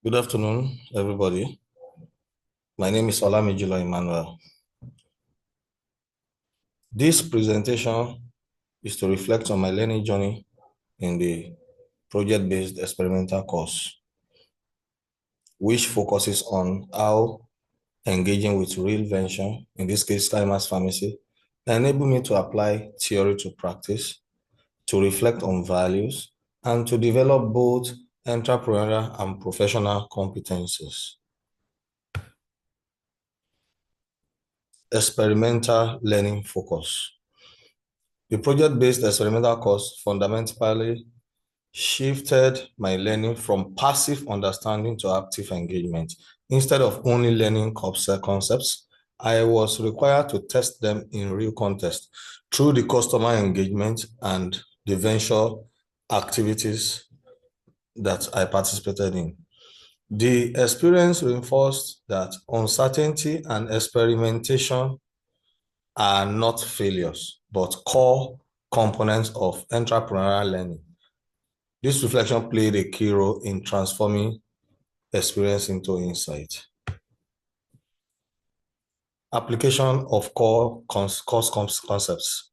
Good afternoon, everybody. My name is Olamijilo Emmanuel. This presentation is to reflect on my learning journey in the project-based experimental course, which focuses on how engaging with real venture, in this case, Skymas Pharmacy, enable me to apply theory to practice, to reflect on values, and to develop both entrepreneurial and professional competencies. Experimental learning focus. The project-based experimental course fundamentally shifted my learning from passive understanding to active engagement. Instead of only learning concepts, I was required to test them in real context through the customer engagement and the venture activities that I participated in. The experience reinforced that uncertainty and experimentation are not failures, but core components of entrepreneurial learning. This reflection played a key role in transforming experience into insight. Application of core concepts.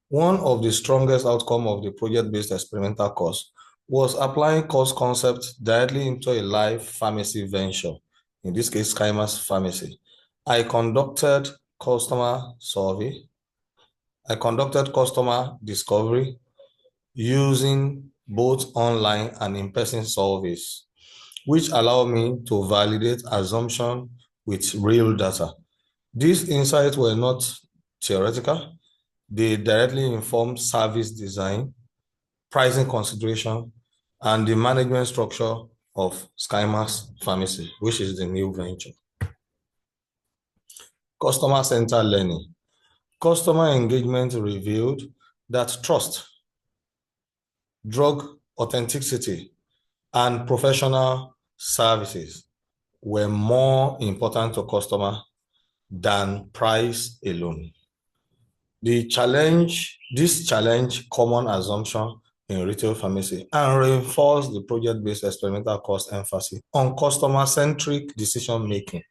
One of the strongest outcomes of the project-based experimental course was applying course concepts directly into a live pharmacy venture, in this case, Skymas Pharmacy. I conducted customer survey. I conducted customer discovery using both online and in-person surveys, which allow me to validate assumptions with real data. These insights were not theoretical. They directly informed service design, pricing consideration, and the management structure of Skymas Pharmacy, which is the new venture. Customer-centered learning. Customer engagement revealed that trust, drug authenticity, and professional services were more important to customer than price alone. This challenge common assumption in retail pharmacy and reinforced the project-based experimental course emphasis on customer-centric decision-making.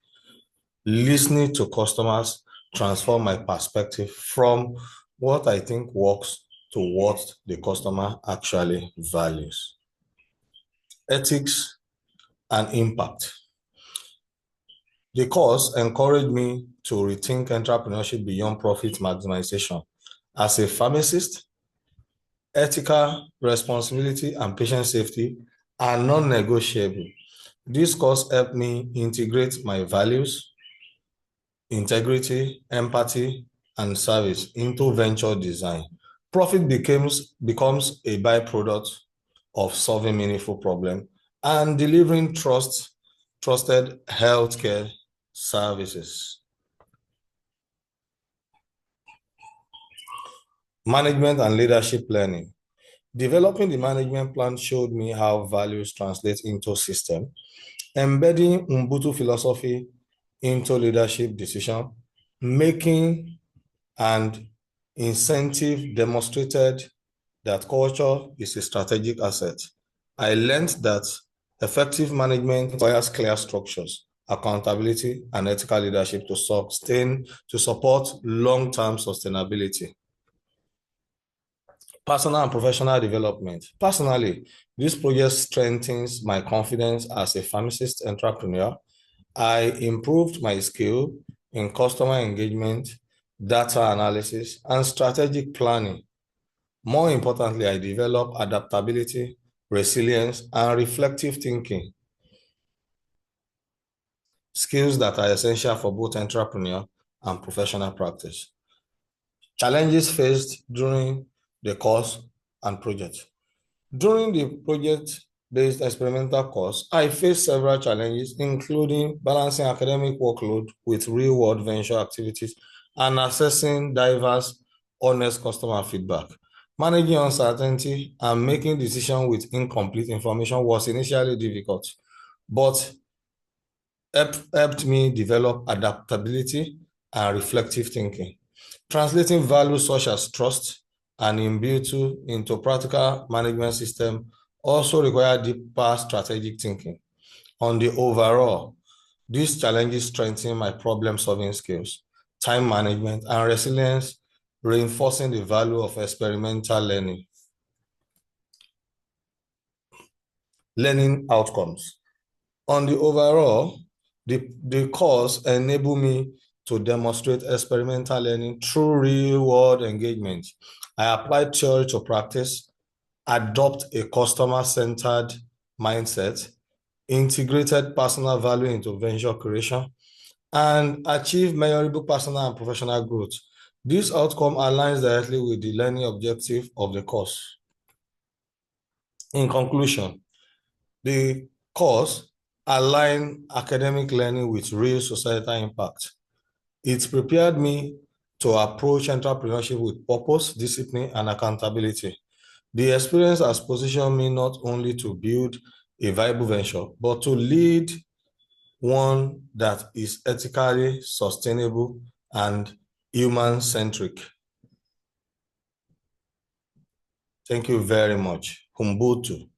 Listening to customers transformed my perspective from what I think works to what the customer actually values. Ethics and impact. The course encouraged me to rethink entrepreneurship beyond profit maximization. As a pharmacist, ethical responsibility and patient safety are non-negotiable. This course helped me integrate my values, integrity, empathy, and service into venture design. Profit becomes a byproduct of solving meaningful problems and delivering trusted healthcare services. Management and leadership learning. Developing the management plan showed me how values translate into system. Embedding Ubuntu philosophy into leadership decision making and incentive demonstrated that culture is a strategic asset. I learned that effective management requires clear structures, accountability, and ethical leadership to support long-term sustainability. Personal and professional development. Personally, this project strengthens my confidence as a pharmacist entrepreneur. I improved my skill in customer engagement, data analysis, and strategic planning. More importantly, I developed adaptability, resilience, and reflective thinking, skills that are essential for both entrepreneur and professional practice. Challenges faced during the course and project. During the project-based experimental course, I faced several challenges, including balancing academic workload with real-world venture activities and assessing diverse, honest customer feedback. Managing uncertainty and making decisions with incomplete information was initially difficult, but helped me develop adaptability and reflective thinking. Translating values such as trust and Ubuntu into practical management system also require deeper strategic thinking. On the overall, these challenges strengthen my problem-solving skills, time management, and resilience, reinforcing the value of experimental learning outcomes. On the overall, the course enabled me to demonstrate experimental learning through real-world engagement. I applied theory to practice, adopt a customer-centered mindset, integrated personal value into venture creation, and achieve measurable personal and professional growth. This outcome aligns directly with the learning objective of the course. In conclusion, the course aligns academic learning with real societal impact. It prepared me to approach entrepreneurship with purpose, discipline, and accountability. The experience has positioned me not only to build a viable venture, but to lead one that is ethically sustainable and human-centric. Thank you very much. Humbutu.